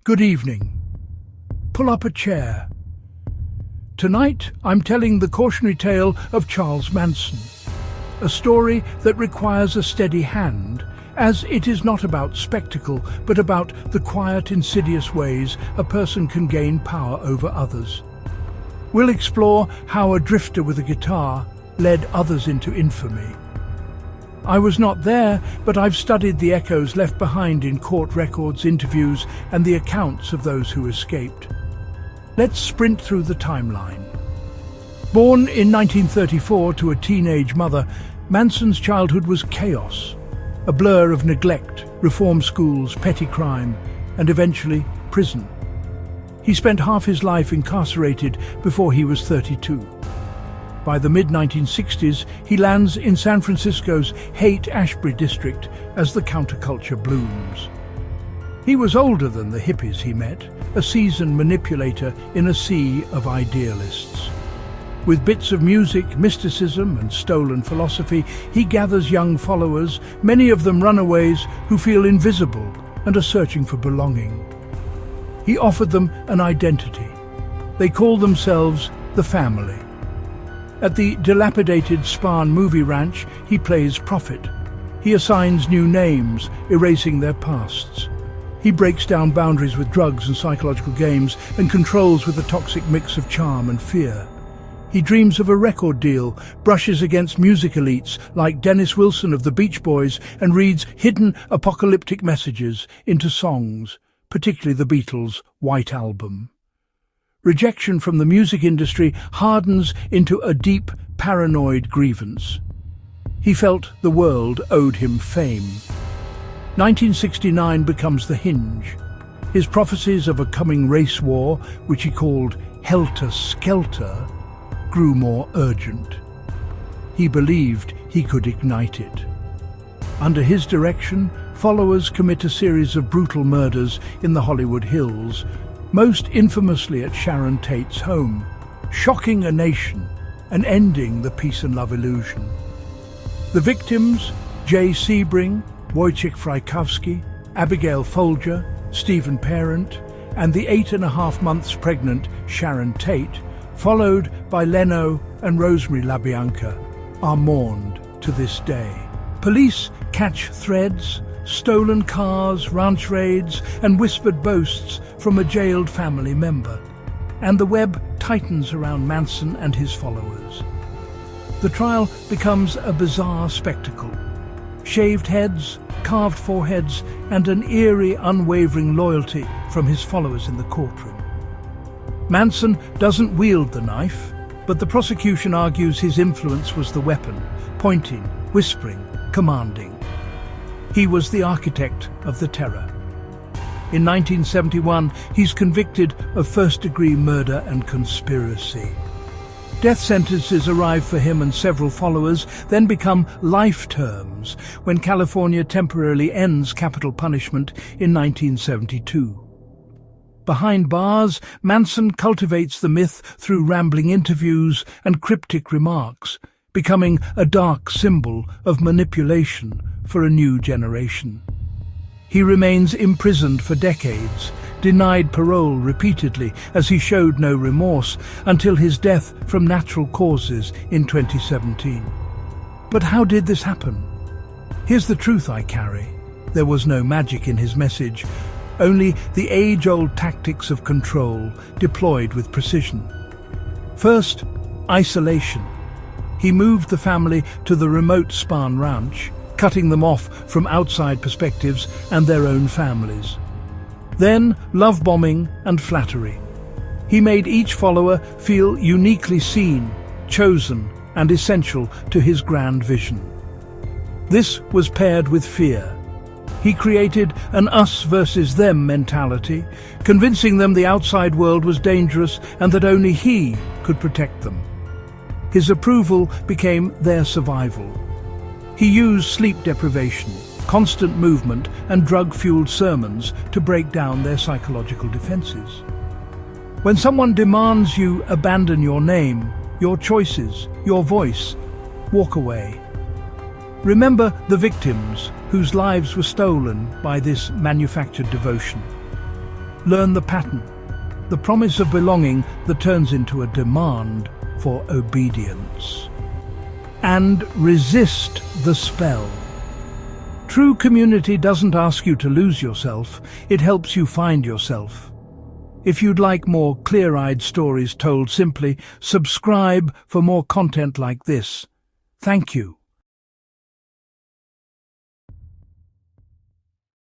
Good evening. Pull up a chair. Tonight I'm telling the cautionary tale of Charles Manson, a story that requires a steady hand, as it is not about spectacle, but about the quiet, insidious ways a person can gain power over others. We'll explore how a drifter with a guitar led others into infamy. I was not there, but I've studied the echoes left behind in court records, interviews, and the accounts of those who escaped. Let's sprint through the timeline. Born in 1934 to a teenage mother, Manson's childhood was chaos, a blur of neglect, reform schools, petty crime, and eventually prison. He spent half his life incarcerated before he was 32. By the mid-1960s, he lands in San Francisco's Haight-Ashbury district as the counterculture blooms. He was older than the hippies he met, a seasoned manipulator in a sea of idealists. With bits of music, mysticism, and stolen philosophy, he gathers young followers, many of them runaways who feel invisible and are searching for belonging. He offered them an identity. They call themselves the Family. At the dilapidated Spahn movie ranch, he plays prophet. He assigns new names, erasing their pasts. He breaks down boundaries with drugs and psychological games and controls with a toxic mix of charm and fear. He dreams of a record deal, brushes against music elites like Dennis Wilson of the Beach Boys, and reads hidden apocalyptic messages into songs, particularly the Beatles' White Album. Rejection from the music industry hardens into a deep, paranoid grievance. He felt the world owed him fame. 1969 becomes the hinge. His prophecies of a coming race war, which he called Helter Skelter, grew more urgent. He believed he could ignite it. Under his direction, followers commit a series of brutal murders in the Hollywood Hills, most infamously at Sharon Tate's home, shocking a nation and ending the peace and love illusion. The victims, Jay Sebring, Wojciech Frykowski, Abigail Folger, Stephen Parent, and the 8.5 months pregnant Sharon Tate, followed by Leno and Rosemary LaBianca, are mourned to this day. Police catch threads, stolen cars, ranch raids, and whispered boasts from a jailed family member, and the web tightens around Manson and his followers. The trial becomes a bizarre spectacle. Shaved heads, carved foreheads, and an eerie, unwavering loyalty from his followers in the courtroom. Manson doesn't wield the knife, but the prosecution argues his influence was the weapon, pointing, whispering, commanding. He was the architect of the terror. In 1971, he's convicted of first-degree murder and conspiracy. Death sentences arrive for him and several followers, then become life terms when California temporarily ends capital punishment in 1972. Behind bars, Manson cultivates the myth through rambling interviews and cryptic remarks, becoming a dark symbol of manipulation for a new generation. He remains imprisoned for decades, denied parole repeatedly as he showed no remorse until his death from natural causes in 2017. But how did this happen? Here's the truth I carry. There was no magic in his message, only the age-old tactics of control deployed with precision. First, isolation. He moved the family to the remote Spahn ranch, cutting them off from outside perspectives and their own families. Then, love-bombing and flattery. He made each follower feel uniquely seen, chosen, and essential to his grand vision. This was paired with fear. He created an us versus them mentality, convincing them the outside world was dangerous and that only he could protect them. His approval became their survival. He used sleep deprivation, constant movement, and drug-fueled sermons to break down their psychological defenses. When someone demands you abandon your name, your choices, your voice, walk away. Remember the victims whose lives were stolen by this manufactured devotion. Learn the pattern, the promise of belonging that turns into a demand for obedience. And resist the spell. True community doesn't ask you to lose yourself, it helps you find yourself. If you'd like more clear-eyed stories told simply, subscribe for more content like this. Thank you.